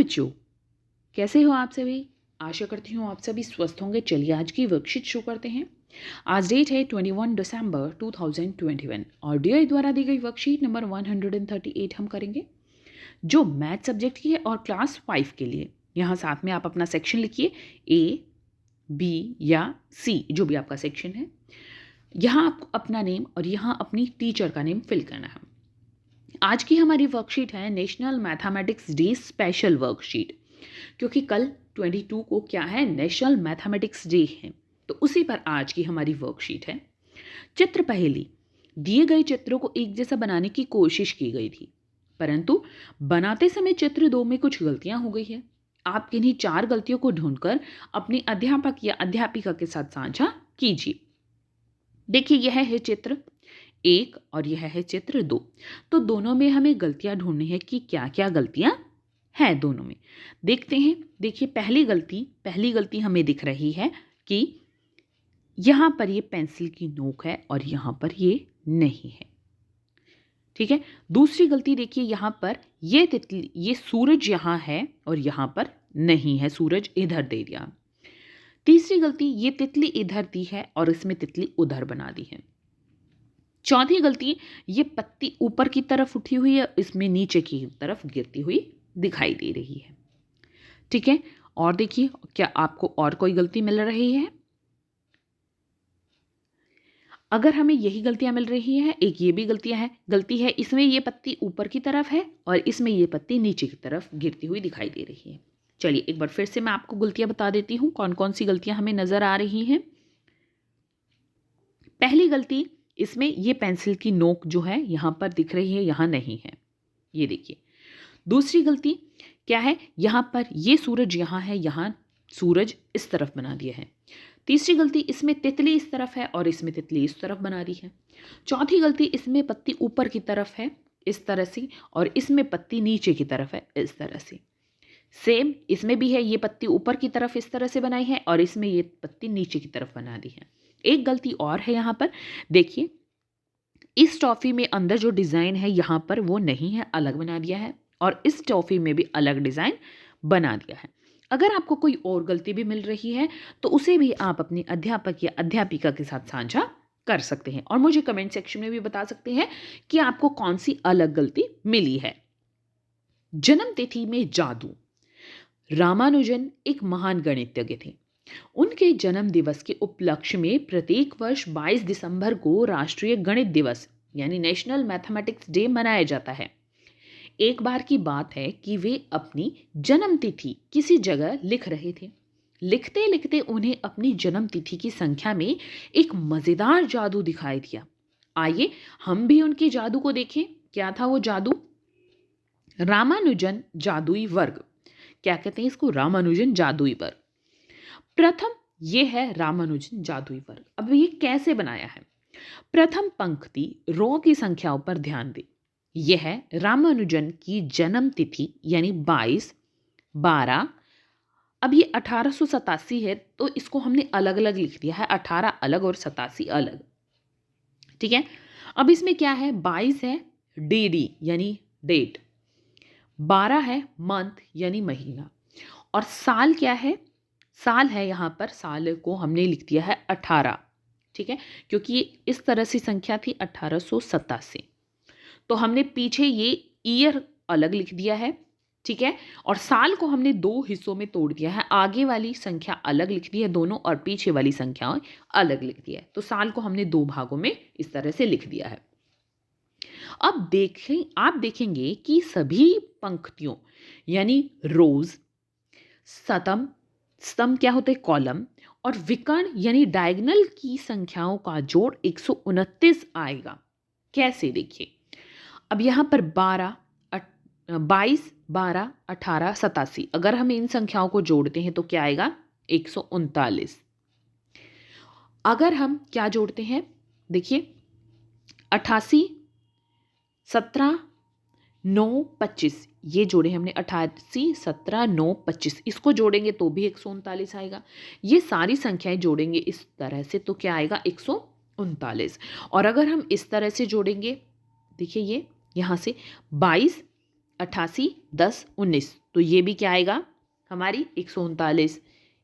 बच्चों, कैसे हो आप सभी? आशा करती हूँ आप सभी स्वस्थ होंगे। चलिए आज की वर्कशीट शुरू करते हैं। आज डेट है 21 दिसंबर 2021 और डीआई द्वारा दी गई वर्कशीट नंबर 138 हम करेंगे, जो मैथ सब्जेक्ट की है और क्लास 5 के लिए। यहाँ साथ में आप अपना सेक्शन लिखिए, ए, बी या सी, जो भी आपका सेक्शन है। यहाँ आपको अपना नेम और यहाँ अपनी टीचर का नेम फिल करना है। आज की हमारी वर्कशीट है national mathematics day special worksheet, क्योंकि कल 22 को क्या है, नेशनल मैथमेटिक्स डे है। तो उसी पर आज की हमारी वर्कशीट है। चित्र पहेली। दिए गए चित्रों को एक जैसा बनाने की कोशिश की गई थी, परंतु बनाते समय चित्र 2 में कुछ गलतियां हो गई है। आप किन्हीं 4 गलतियों को ढूंढकर अपने अध्यापक या अध्यापिका के साथ साझा कीजिए। देखिए, यह है चित्र 1 और यह है चित्र 2। तो दोनों में हमें गलतियां ढूंढनी है कि क्या क्या गलतियां हैं दोनों में। देखते हैं। देखिए, पहली गलती हमें दिख रही है कि यहाँ पर ये पेंसिल की नोक है और यहाँ पर ये नहीं है। ठीक है। दूसरी गलती देखिए, यहाँ पर ये तितली, ये सूरज यहाँ है और यहाँ पर नहीं है, सूरज इधर दे दिया। तीसरी गलती, ये तितली इधर दी है और इसमें तितली उधर बना दी है। चौथी गलती, ये पत्ती ऊपर की तरफ उठी हुई है, इसमें नीचे की तरफ गिरती हुई दिखाई दे रही है। ठीक है। और देखिए, क्या आपको और कोई गलती मिल रही है? अगर हमें यही गलतियां मिल रही है, एक ये भी गलती है, इसमें ये पत्ती ऊपर की तरफ है और इसमें ये पत्ती नीचे की तरफ गिरती हुई दिखाई दे रही है। चलिए एक बार फिर से मैं आपको गलतियां बता देती हूँ, कौन कौन सी गलतियां हमें नजर आ रही हैं। पहली गलती, इसमें ये पेंसिल की नोक जो है यहाँ पर दिख रही है, यहाँ नहीं है, ये देखिए। दूसरी गलती क्या है, यहाँ पर ये सूरज यहाँ है, यहाँ सूरज इस तरफ बना दिया है। तीसरी गलती, इसमें तितली इस तरफ है और इसमें तितली इस तरफ बना दी है। चौथी गलती, इसमें पत्ती ऊपर की तरफ है इस तरह से और इसमें पत्ती नीचे की तरफ है इस तरह से। सेम इसमें भी है, ये पत्ती ऊपर की तरफ इस तरह से बनाई है और इसमें ये पत्ती नीचे की तरफ बना दी है। एक गलती और है यहाँ पर, देखिए इस टॉफी में अंदर जो डिज़ाइन है यहाँ पर वो नहीं है, अलग बना दिया है, और इस टॉफी में भी अलग डिज़ाइन बना दिया है। अगर आपको कोई और गलती भी मिल रही है तो उसे भी आप अपने अध्यापक या अध्यापिका के साथ साझा कर सकते हैं और मुझे कमेंट सेक्शन में भी बता सकते हैं कि आपको कौन सी अलग गलती मिली है। जन्म तिथि में जादू। रामानुजन एक महान गणितज्ञ थे। उनके जन्म दिवस के उपलक्ष्य में प्रत्येक वर्ष 22 दिसंबर को राष्ट्रीय गणित दिवस यानी नेशनल मैथमेटिक्स डे मनाया जाता है। एक बार की बात है कि वे अपनी जन्म तिथि किसी जगह लिख रहे थे। लिखते लिखते उन्हें अपनी जन्म तिथि की संख्या में एक मजेदार जादू दिखाई दिया। आइए हम भी उनके जादू को देखें। क्या था वो जादू? रामानुजन जादुई वर्ग। क्या कहते हैं इसको? रामानुजन जादुई वर्ग। प्रथम ये है रामानुजन जादुई वर्ग। अब ये कैसे बनाया है? प्रथम पंक्ति रो की संख्याओं पर ध्यान दें। यह है रामानुजन की जन्म तिथि यानी 22, 12। अब ये 1887 है तो इसको हमने अलग अलग लिख दिया है, 18 अलग और 87 अलग। ठीक है। अब इसमें क्या है, 22 है डी यानी डेट, 12 है मंथ यानी महीना, और साल क्या है? साल है, यहाँ पर साल को हमने लिख दिया है 18। ठीक है, क्योंकि इस तरह से संख्या थी 1887, तो हमने पीछे ये ईयर अलग लिख दिया है। ठीक है, और साल को हमने 2 हिस्सों में तोड़ दिया है, आगे वाली संख्या अलग लिख दी है दोनों और पीछे वाली संख्याएं अलग लिख दिया है। तो साल को हमने 2 भागों में इस तरह से लिख दिया है। अब आप देखेंगे कि सभी पंक्तियों यानी रोज, स्तंभ क्या होते हैं? कॉलम, और विकर्ण यानी डायगोनल की संख्याओं का जोड़ 129 आएगा। कैसे? देखिए, अब यहाँ पर 22, 12, 18, 87, अगर हम इन संख्याओं को जोड़ते हैं तो क्या आएगा? 139। अगर हम क्या जोड़ते हैं? देखिए 88, 17, 9, 25, ये जोड़े हमने 88, 17, 9, 25, इसको जोड़ेंगे तो भी 139 आएगा। ये सारी संख्याएं जोड़ेंगे इस तरह से तो क्या आएगा? 139। और अगर हम इस तरह से जोड़ेंगे, देखिए ये यहाँ से 22, 88, 10, 19, तो ये भी क्या आएगा हमारी 139,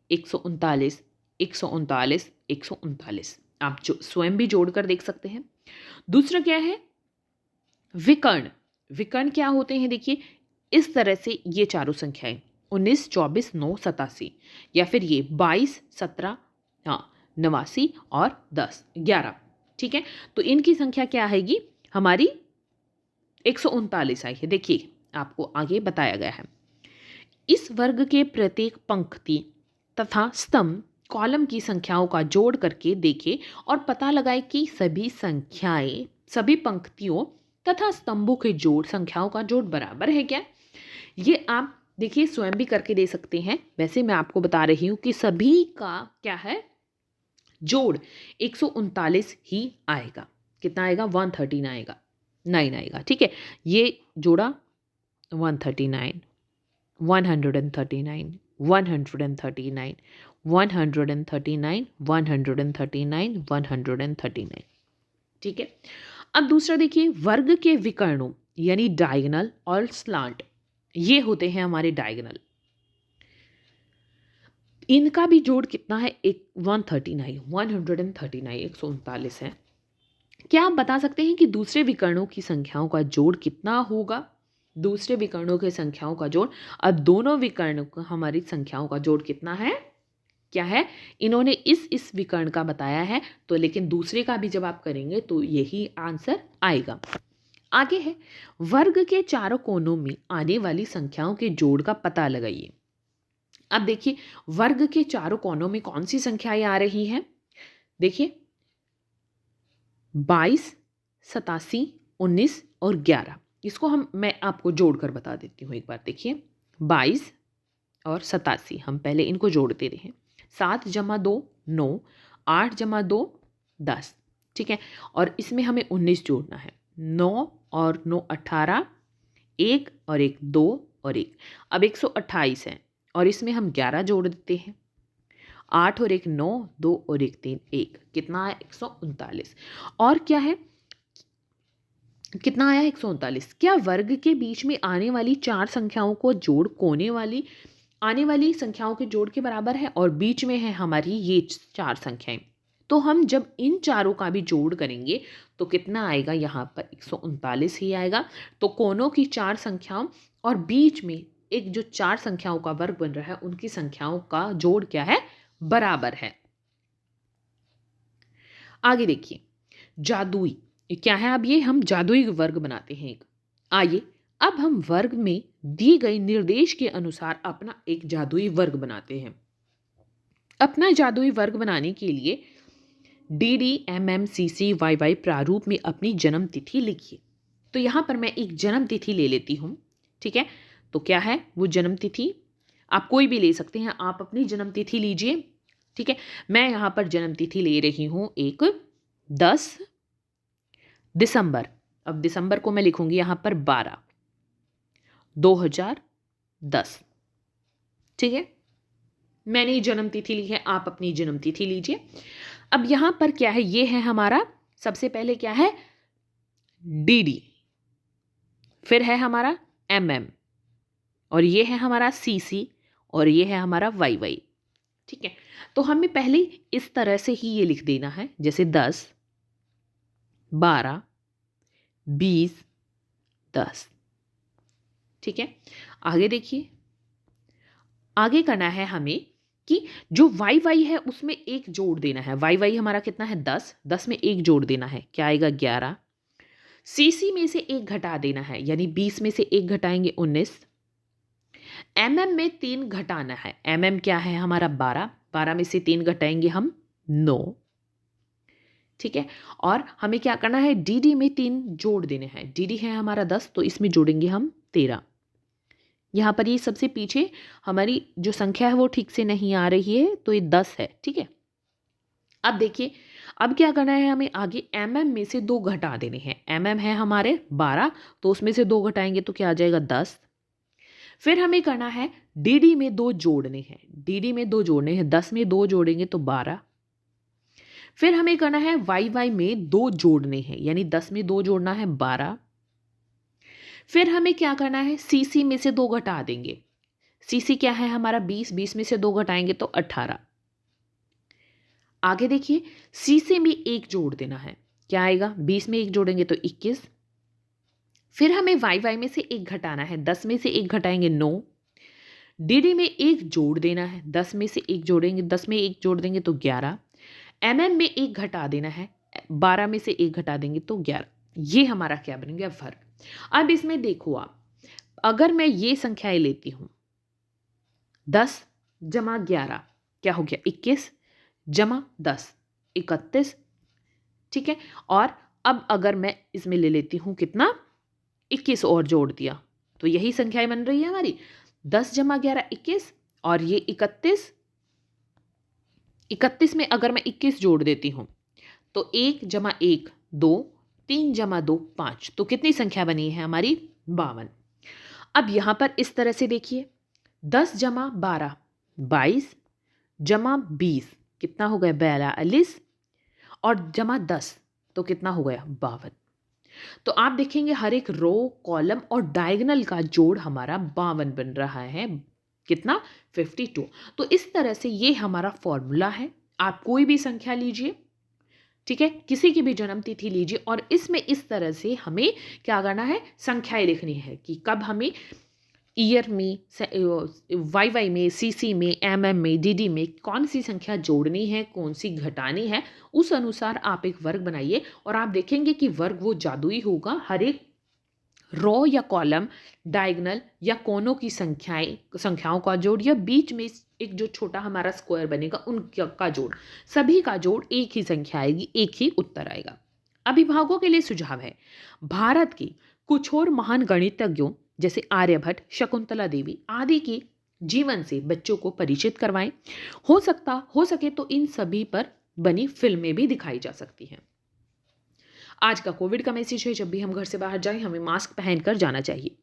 139, 139, 139। आप जो स्वयं भी जोड़कर देख सकते हैं। दूसरा क्या है, विकर्ण। विकर्ण क्या होते हैं, देखिए इस तरह से ये चारों संख्याएं 19, 24, 9, 87, या फिर ये 22, 17, हाँ 89 और 10, 11। ठीक है, तो इनकी संख्या क्या आएगी हमारी 139 आई है। देखिए आपको आगे बताया गया है, इस वर्ग के प्रत्येक पंक्ति तथा स्तंभ कॉलम की संख्याओं का जोड़ करके देखें और पता लगाएं कि सभी संख्याएं, सभी पंक्तियों तथा स्तंभों के जोड़ संख्याओं का जोड़ बराबर है क्या। ये आप देखिए स्वयं भी करके दे सकते हैं। वैसे मैं आपको बता रही हूं कि सभी का क्या है जोड़ 139 ही आएगा। कितना आएगा 139 आएगा, 9 आएगा। ठीक है, ये जोड़ा 139, 139, 139, 139, 139, 139। ठीक है, अब दूसरा देखिए, वर्ग के विकर्णों यानी डायगोनल और स्लांट, ये होते हैं हमारे डायगोनल। इनका भी जोड़ कितना है, 139, 139 है। क्या आप बता सकते हैं कि दूसरे विकर्णों की संख्याओं का जोड़ कितना होगा। दूसरे विकर्णों के संख्याओं का जोड़, अब दोनों विकर्ण का हमारी संख्याओं का जोड़ कितना है, क्या है, इन्होंने इस विकर्ण का बताया है, तो लेकिन दूसरे का भी जब आप करेंगे तो यही आंसर आएगा। आगे है, वर्ग के चारों कोनों में आने वाली संख्याओं के जोड़ का पता लगाइए। अब देखिए वर्ग के चारों कोनों में कौन सी संख्याएं आ रही हैं, देखिए 22, 87, 19 और 11। इसको मैं आपको जोड़कर बता देती हूँ एक बार। देखिए 22 और 87 हम पहले इनको जोड़ते रहे। 7 जमा 2 9, 8 जमा 2 10। ठीक है, और इसमें हमें 19 जोड़ना है। 9 और 9 18, 1 और 1 2 और 1। अब 128 है और इसमें हम 11 जोड़ देते हैं। 8 और 1 9, 2 और 1 3, 1। कितना है 139। और क्या है, कितना आया 139। क्या वर्ग के बीच में आने वाली चार संख्याओं को जोड़ कोने वाली आने वाली संख्याओं के जोड़ के बराबर है, और बीच में है हमारी ये चार संख्याएं। तो हम जब इन चारों का भी जोड़ करेंगे तो कितना आएगा, यहाँ पर 139 ही आएगा। तो कोनों की चार संख्याओं और बीच में एक जो चार संख्याओं का वर्ग बन रहा है उनकी संख्याओं का जोड़ क्या है, बराबर है। आगे देखिए, जादुई क्या है, अब ये हम जादुई वर्ग बनाते हैं एक। आइए अब हम वर्ग में दी गई निर्देश के अनुसार अपना एक जादुई वर्ग बनाते हैं। अपना जादुई वर्ग बनाने के लिए DDMMCCYY प्रारूप में अपनी जन्म तिथि लिखिए। तो यहाँ पर मैं एक जन्म तिथि ले लेती हूँ। ठीक है, तो क्या है वो जन्म तिथि, आप कोई भी ले सकते हैं, आप अपनी जन्म तिथि लीजिए। ठीक है, मैं यहाँ पर जन्म तिथि ले रही हूँ एक 10 दिसंबर। अब दिसंबर को मैं लिखूंगी यहाँ पर 12, 2010। ठीक है, मैंने जन्म तिथि ली है, आप अपनी जन्म तिथि लीजिए। अब यहाँ पर क्या है, ये है हमारा सबसे पहले क्या है DD, फिर है हमारा MM, और ये है हमारा CC, और ये है हमारा YY। ठीक है, तो हमें पहले इस तरह से ही ये लिख देना है, जैसे 10, 12, 20, 10। ठीक है, आगे देखिए, आगे करना है हमें कि जो YY है उसमें एक जोड़ देना है। YY हमारा कितना है 10, 10 में एक जोड़ देना है, क्या आएगा 11। CC में से एक घटा देना है, यानी 20 में से एक घटाएंगे 19। MM में 3 घटाना है, MM क्या है हमारा 12, 12 में से 3 घटाएंगे हम 9। ठीक है, और हमें क्या करना है, DD में 3 जोड़ देने हैं। DD है हमारा 10, तो इसमें जोड़ेंगे हम 13। यहाँ पर ये सबसे पीछे हमारी जो संख्या है वो ठीक से नहीं आ रही है, तो ये 10 है। ठीक है, अब देखिए अब क्या करना है, हमें आगे MM में से 2 घटा देने हैं। MM है हमारे 12, तो उसमें से 2 घटाएंगे तो क्या आ जाएगा 10। फिर हमें करना है DD में 2 जोड़ने हैं। DD में 2 जोड़ने हैं, 10 में 2 जोड़ेंगे तो 12। फिर हमें करना है YY में 2 जोड़ने हैं, यानी 10 में 2 जोड़ना है 12। फिर हमें क्या करना है, सीसी में से 2 घटा देंगे। सीसी क्या है हमारा 20, 20 में से 2 घटाएंगे तो 18। आगे देखिए, सीसी में 1 जोड़ देना है, क्या आएगा, 20 में 1 जोड़ेंगे तो 21। फिर हमें वाई वाई में से 1 घटाना है, 10 में से 1 घटाएंगे 9। डीडी में 1 जोड़ देना है, 10 में से 1 जोड़ेंगे, 10 में 1 जोड़ देंगे तो 11। एमएम में 1 घटा देना है, 12 में से 1 घटा देंगे तो 11। ये हमारा क्या बन गया, वर्ग। अब इसमें देखो आप, अगर मैं ये संख्याएं लेती हूं, 10 जमा 11 क्या हो गया, 21 जमा 10 31, ठीक है। और अब अगर मैं इसमें ले लेती हूं कितना, 21 और जोड़ दिया तो यही संख्याएं बन रही है हमारी, 10 जमा 11 21, और ये 31, 31 में अगर मैं 21 जोड़ देती हूं तो 1 जमा 1 2, 3 जमा 2 5, तो कितनी संख्या बनी है हमारी, 52। अब यहां पर इस तरह से देखिए, 10 जमा 12 22 जमा 20 कितना हो गया, 42, और जमा 10 तो कितना हो गया, 52। तो आप देखेंगे हर एक रो, कॉलम और डायगोनल का जोड़ हमारा 52 बन रहा है, कितना, 52। तो इस तरह से ये हमारा फॉर्मूला है। आप कोई भी संख्या लीजिए, ठीक है, किसी की भी जन्म तिथि लीजिए, और इसमें इस तरह से हमें क्या करना है, संख्याएं लिखनी है कि कब हमें ईयर में, वाई वाई में, सीसी में, एमएम में, डीडी में कौन सी संख्या जोड़नी है, कौन सी घटानी है, उस अनुसार आप एक वर्ग बनाइए और आप देखेंगे कि वर्ग वो जादुई होगा। हर एक रो या कॉलम, डायगोनल या कोनों की संख्याओं का जोड़, या बीच में एक जो छोटा हमारा स्क्वायर बनेगा उनका जोड़, सभी का जोड़ एक ही संख्या आएगी, एक ही उत्तर आएगा। अभिभावकों के लिए सुझाव है, भारत की कुछ और महान गणितज्ञों जैसे आर्यभट्ट, शकुंतला देवी आदि के जीवन से बच्चों को परिचित करवाएं। हो सके तो इन सभी पर बनी फिल्में भी दिखाई जा सकती हैं। आज का कोविड का मैसेज है, जब भी हम घर से बाहर जाएं हमें मास्क पहनकर जाना चाहिए।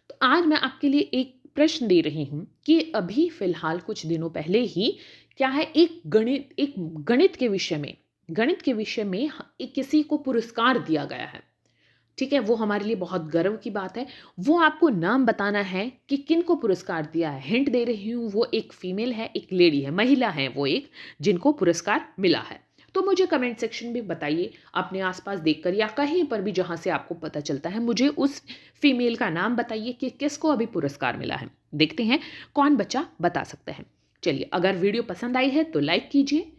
तो आज मैं आपके लिए एक प्रश्न दे रही हूं कि अभी फिलहाल कुछ दिनों पहले ही क्या है, एक गणित के विषय में किसी को पुरस्कार दिया गया है, ठीक है। वो हमारे लिए बहुत गर्व की बात है। वो आपको नाम बताना है कि किन को पुरस्कार दिया है। हिंट दे रही हूँ, वो एक फीमेल है, एक लेडी है, महिला है वो एक, जिनको पुरस्कार मिला है। तो मुझे कमेंट सेक्शन में बताइए, अपने आसपास देखकर या कहीं पर भी जहाँ से आपको पता चलता है, मुझे उस फीमेल का नाम बताइए कि किसको अभी पुरस्कार मिला है। देखते हैं कौन बच्चा बता सकता है। चलिए, अगर वीडियो पसंद आई है तो लाइक कीजिए,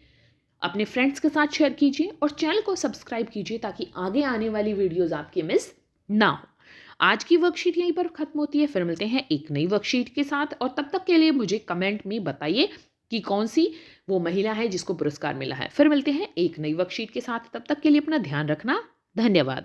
अपने फ्रेंड्स के साथ शेयर कीजिए और चैनल को सब्सक्राइब कीजिए ताकि आगे आने वाली वीडियोस आपकी मिस ना हो। आज की वर्कशीट यहीं पर खत्म होती है, फिर मिलते हैं एक नई वर्कशीट के साथ, और तब तक के लिए मुझे कमेंट में बताइए कि कौन सी वो महिला है जिसको पुरस्कार मिला है। फिर मिलते हैं एक नई वर्कशीट के साथ, तब तक के लिए अपना ध्यान रखना। धन्यवाद।